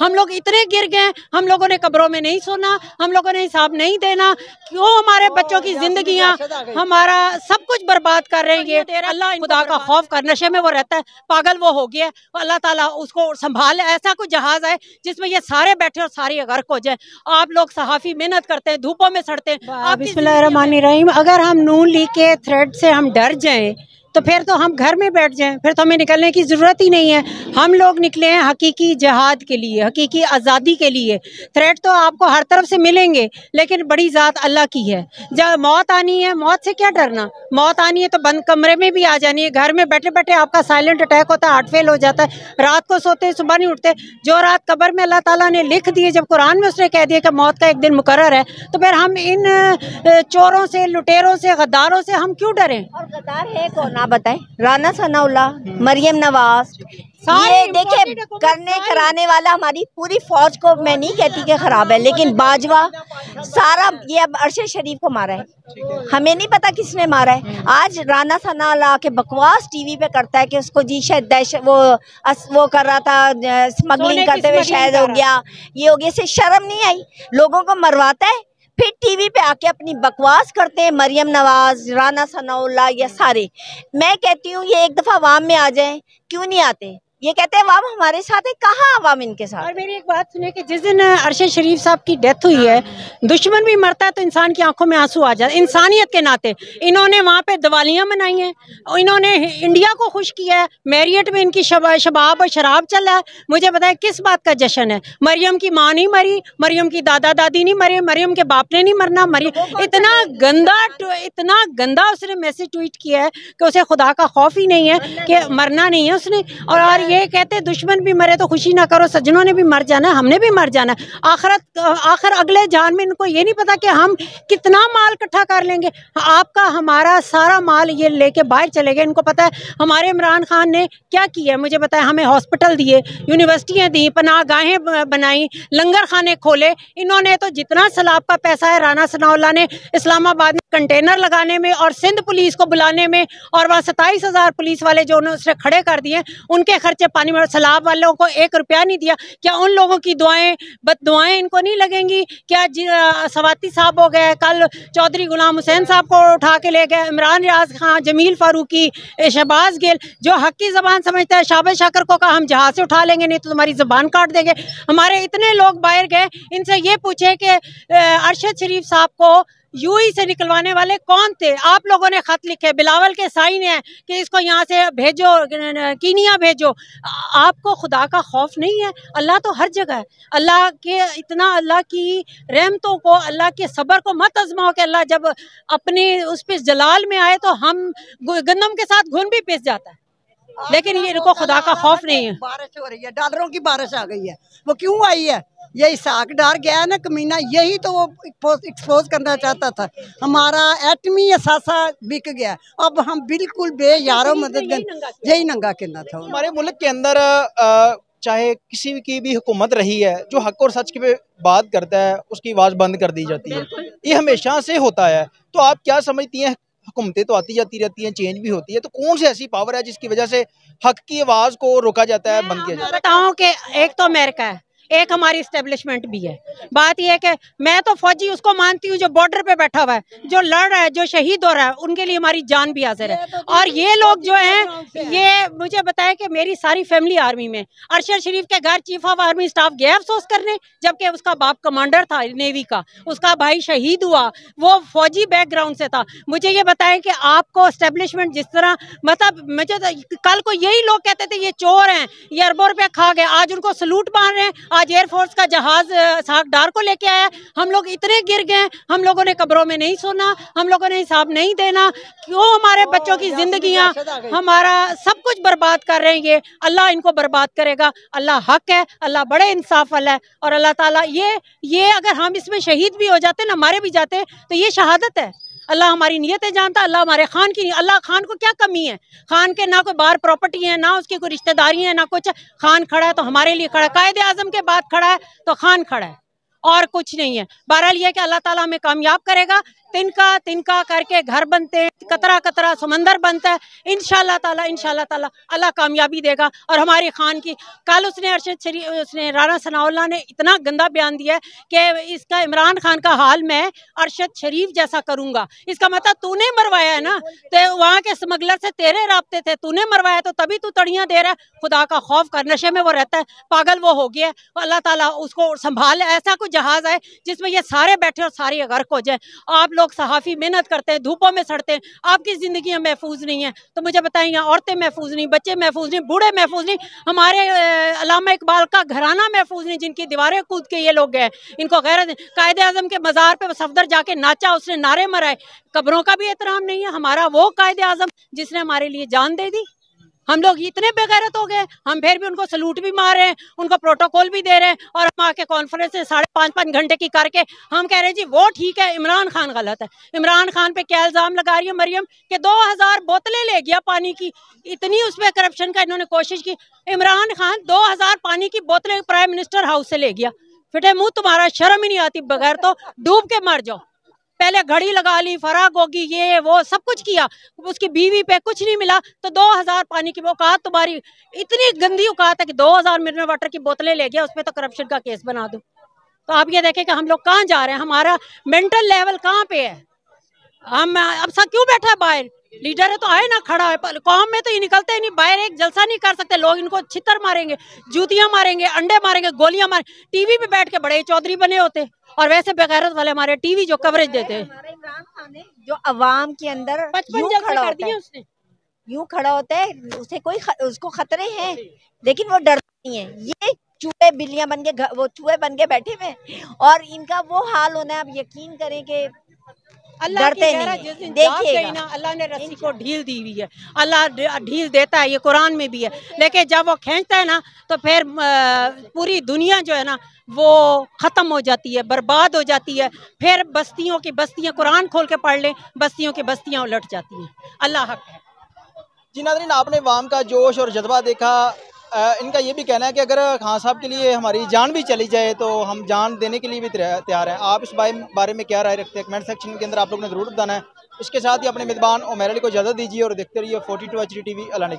हम लोग इतने गिर गए, हम लोगों ने कब्रों में नहीं सोना, हम लोगों ने हिसाब नहीं देना। क्यों हमारे बच्चों की जिंदगियां, हमारा सब कुछ बर्बाद कर रहे हैं। ये अल्लाह खुदा का खौफ कर, नशे में वो रहता है, पागल वो हो गया है, अल्लाह ताला उसको संभाल। ऐसा कुछ जहाज है जिसमें ये सारे बैठे और सारी गर्क हो जाए। आप लोग सहाफी मेहनत करते हैं, धूपों में सड़ते हैं। आप बिस्मिल्लाहिर्रहमानिर्रहीम, अगर हम नून लीग के थ्रेड से हम डर जाएं तो फिर तो हम घर में बैठ जाएं, फिर तो हमें निकलने की ज़रूरत ही नहीं है। हम लोग निकले हैं हकीकी जिहाद के लिए, हकीकी आज़ादी के लिए। थ्रेट तो आपको हर तरफ से मिलेंगे, लेकिन बड़ी ज़ात अल्लाह की है। जब मौत आनी है, मौत से क्या डरना, मौत आनी है तो बंद कमरे में भी आ जानी है। घर में बैठे बैठे आपका साइलेंट अटैक होता है, हार्ट फेल हो जाता है, रात को सोते सुबह नहीं उठते। जो रात कब्र में अल्लाह ताला ने लिख दी है, जब कुरान में उसने कह दिया कि मौत का एक दिन मुकर्रर है, तो फिर हम इन चोरों से, लुटेरों से, गद्दारों से हम क्यों डरें? और गद्दार है कौन आप बताएं? राना सनाउल्लाह, मरियम नवाज, ये देखिए करने कराने वाला हमारी पूरी फौज को, मैं नहीं कहती कि खराब है, लेकिन बाजवा सारा ये अब अरशद शरीफ को मारा है, हमें नहीं पता किसने मारा है। आज राना सनाउल्लाह के बकवास टीवी पे करता है कि उसको जी शायद वो कर रहा था, स्मगलिंग करते हुए शायद हो गया, ये हो गया। से शर्म नहीं आई? लोगों को मरवाता है, फिर टीवी पे आके अपनी बकवास करते हैं। मरियम नवाज, राना सनाउल्लाह, ये सारे, मैं कहती हूँ ये एक दफ़ा अवाम में आ जाएं, क्यों नहीं आते? ये कहते हैं अवाम हमारे साथ है, कहाँ अवाम इनके साथ? और मेरी एक बात सुनिए कि जिस दिन अरशद शरीफ साहब की डेथ हुई है, दुश्मन भी मरता है तो इंसान की आंखों में आंसू आ जाते, इंसानियत के नाते। इन्होंने वहाँ पे दिवालियाँ मनाई हैं, इन्होंने इंडिया को खुश किया है, मैरियट में इनकी शबाब और शराब चल रहा है। मुझे बताए किस बात का जश्न है? मरियम की माँ नहीं मरी, मरियम की दादा दादी नहीं मरे, मरियम के बाप ने नहीं मरना। मरियम इतना गंदा उसने मैसेज ट्वीट किया है कि उसे खुदा का खौफ ही नहीं है, कि मरना नहीं है उसने। और ये कहते दुश्मन भी मरे तो खुशी ना करो, सज्जनों ने भी मर जाना है, हमने भी मर जाना है। आखिर अगले जान में इनको ये नहीं पता कि हम कितना माल इकट्ठा कर लेंगे। आपका हमारा सारा माल ये लेके बाहर चले गए। इनको पता है हमारे इमरान खान ने क्या किया है, मुझे पता है। हमें हॉस्पिटल दिए, यूनिवर्सिटियाँ दी, पनाहगाहें बनाई, लंगर खाने खोले। इन्होंने तो जितना सैलाब का पैसा है, राना सनाउल्लाह ने इस्लामाबाद में कंटेनर लगाने में और सिंध पुलिस को बुलाने में, और वहाँ 27,000 पुलिस वाले जो उन्होंने खड़े कर दिए, उनके खर्चे पानी में। सैलाब वालों को 1 रुपया नहीं दिया। क्या उन लोगों की दुआएं, बददुआएं इनको नहीं लगेंगी? क्या सवाती साहब हो गए, कल चौधरी गुलाम हुसैन साहब को उठा के ले गए, इमरान रियाज खान, जमील फारूकी, शहबाज गिल, जो हक की जबान समझता है, शाबाश शाकर को कहा हम जहाज से उठा लेंगे, नहीं तो तुम्हारी जबान काट देंगे। हमारे इतने लोग बाहर गए, इनसे ये पूछे कि अरशद शरीफ साहब को यूएई से निकलवाने वाले कौन थे? आप लोगों ने खत लिखे, बिलावल के साइन है कि इसको यहाँ से भेजो, कीनिया भेजो। आपको खुदा का खौफ नहीं है? अल्लाह तो हर जगह है। अल्लाह के इतना, अल्लाह की रहमतों को, अल्लाह के सब्र को मत आजमाओ कि अल्लाह जब अपने उस पे जलाल में आए तो हम गंदम के साथ घुन भी पिस जाता है। लेकिन ये इनको खुदा का खौफ नहीं है। बारिश हो रही है, डॉलरों की बारिश आ गई है। वो क्यों आई है? ये इसाक डार गया है ना कमीना, यही तो वो एक्सपोज करना चाहता था। हमारा एटमी असासा बिक गया, अब हम बिल्कुल बेयारो मदद, यही नंगा करना था। हमारे मुल्क के अंदर चाहे किसी की भी हुकूमत रही है, जो हक और सच की बात करता है उसकी आवाज़ बंद कर दी जाती है। ये हमेशा से होता है। तो आप क्या समझती हैं? हुकूमतें तो आती जाती रहती हैं, चेंज भी होती है, तो कौन सी ऐसी पावर है जिसकी वजह से हक की आवाज़ को रोका जाता है, बंद किया जाता है? बताऊं कि एक तो अमेरिका है, एक हमारी इस्टेब्लिशमेंट भी है। बात यह है कि मैं तो फौजी उसको मानती हूँ जो बॉर्डर पे बैठा हुआ है, जो लड़ रहा है, जो शहीद हो रहा है, उनके लिए हमारी जान भी हाजिर है। और ये लोग जो हैं, ये मुझे बताया कि मेरी सारी फैमिली आर्मी में। अरशद शरीफ के घर चीफ ऑफ आर्मी स्टाफ गया अफसोस करने, जबकि उसका बाप कमांडर था नेवी का, उसका भाई शहीद हुआ, वो फौजी बैकग्राउंड से था। मुझे ये बताया कि आपको इस्टेब्लिशमेंट जिस तरह, मतलब मुझे कल को यही लोग कहते थे ये चोर हैं, ये अरबों रुपया खा गए, आज उनको सलूट मार रहे हैं। आज एयरफोर्स का जहाज इसाक डार को लेके आया। हम लोग इतने गिर गए, हम लोगों ने कब्रों में नहीं सोना, हम लोगों ने हिसाब नहीं देना। क्यों हमारे बच्चों की जिंदगियां, हमारा सब कुछ बर्बाद कर रहे हैं। ये अल्लाह इनको बर्बाद करेगा। अल्लाह हक है, अल्लाह बड़े इंसाफ वाला है। और अल्लाह ताला ये अगर हम इसमें शहीद भी हो जाते ना, मारे भी जाते, तो ये शहादत है। अल्लाह हमारी नियतें जानता, अल्लाह हमारे खान की, अल्लाह खान को क्या कमी है? खान के ना कोई बाहर प्रॉपर्टी है, ना उसकी कोई रिश्तेदारी है, ना कुछ। खान खड़ा है तो हमारे लिए खड़ा है, कायदे आजम के बाद खड़ा है तो खान खड़ा है, और कुछ नहीं है। बहरहाल ये कि अल्लाह ताला हमें कामयाब करेगा। तिनका तिनका करके घर बनते हैं, कतरा कतरा समंदर बनता है। इंशाल्लाह ताला अल्लाह कामयाबी देगा। और हमारी खान की कल उसने राना सनाउल्लाह ने इतना गंदा बयान दिया कि इसका इमरान खान का हाल मैं अरशद शरीफ जैसा करूंगा। इसका मतलब तूने मरवाया है ना, तो वहाँ के स्मगलर से तेरे राब्ते थे, तूने मरवाया तो तभी तू तड़ियां दे रहा है। खुदा का खौफ कर, नशे में वो रहता है, पागल वो हो गया है। अल्लाह ताला उसको संभाल, ऐसा कोई जहाज है जिसमें ये सारे बैठे और सारे गर्क हो जाए। आप लोग सहाफ़ी मेहनत करते हैं, धूपों में सड़ते हैं, आपकी जिंदगी महफूज नहीं है। तो मुझे बताइए, औरतें महफूज नहीं, बच्चे महफूज नहीं, बूढ़े महफूज नहीं, हमारे अल्लामा इकबाल का घराना महफूज नहीं, जिनकी दीवारें कूद के ये लोग गए। इनको गैरत, कायदे आजम के मज़ार पे सफदर जाके नाचा, उसने नारे मराए। कब्रों का भी एहतराम नहीं है। हमारा वो कायदे आजम जिसने हमारे लिए जान दे दी, हम लोग इतने बेगैरत हो गए, हम फिर भी उनको सलूट भी मार रहे हैं, उनको प्रोटोकॉल भी दे रहे हैं। और हम आके कॉन्फ्रेंस से 5.5 घंटे की करके हम कह रहे हैं जी वो ठीक है, इमरान खान गलत है। इमरान खान पे क्या इल्जाम लगा रही है मरियम कि 2000 बोतलें ले गया पानी की, इतनी उसमें करप्शन का इन्होंने कोशिश की। इमरान खान 2000 पानी की बोतलें प्राइम मिनिस्टर हाउस से ले गया। फिटे मुंह तुम्हारा, शर्म ही नहीं आती, बगैर तो डूब के मर जाओ। पहले घड़ी लगा ली, फराग होगी, ये वो सब कुछ किया, उसकी बीवी पे कुछ नहीं मिला, तो 2000 पानी की औकात तुम्हारी इतनी गंदी औकात है कि 2000 मिनरल वाटर की बोतलें ले गया, उसमें तो करप्शन का केस बना दो। तो आप ये देखें कि हम लोग कहाँ जा रहे हैं, हमारा मेंटल लेवल कहाँ पे है। हम अब सब क्यों बैठा है बाहर, लीडर है तो आए ना, खड़ा है, कौम में तो ये निकलते ही नहीं, बाहर एक जलसा नहीं कर सकते। लोग इनको छितर मारेंगे, जूतियां मारेंगे, अंडे मारेंगे, गोलियां मारेंगे, टीवी पे बैठ के बड़े चौधरी बने होते, और वैसे बेगैरत वाले हमारे टीवी जो कवरेज देते हैं। इमरान खान ने जो अवाम के अंदर 55 जलसे कर दिए उसने, यूं खड़ा होता है, उसे कोई उसको खतरे हैं, लेकिन वो डरता नहीं है। ये चूहे बिल्लियां बन के वो चूहे बन के बैठे हुए, और इनका वो हाल होना है, आप यकीन करें कि अल्लाह की नहीं, जिस दिन देखिएगा जाग गई ना, अल्लाह ने रस्सी को ढील दी हुई है। अल्लाह ढील देता है, ये कुरान में भी है, लेकिन जब वो खींचता है ना तो फिर पूरी दुनिया जो है ना वो ख़त्म हो जाती है, बर्बाद हो जाती है। फिर बस्तियों की बस्तियाँ, कुरान खोल के पढ़ लें, बस्तियों की बस्तियाँ उलट जाती हैं। अल्लाह हक है। जी नाज़रीन, आपने वाम का जोश और जज्बा देखा। इनका ये भी कहना है कि अगर खान साहब के लिए हमारी जान भी चली जाए तो हम जान देने के लिए भी तैयार हैं। आप इस बारे में क्या राय रखते हैं, कमेंट सेक्शन के अंदर आप लोग ने ज़रूर बताना है। इसके साथ ही अपने मेज़बान उमैर अली को इजाज़त दीजिए और देखते रहिए 42 HD TV। अल्लाह ने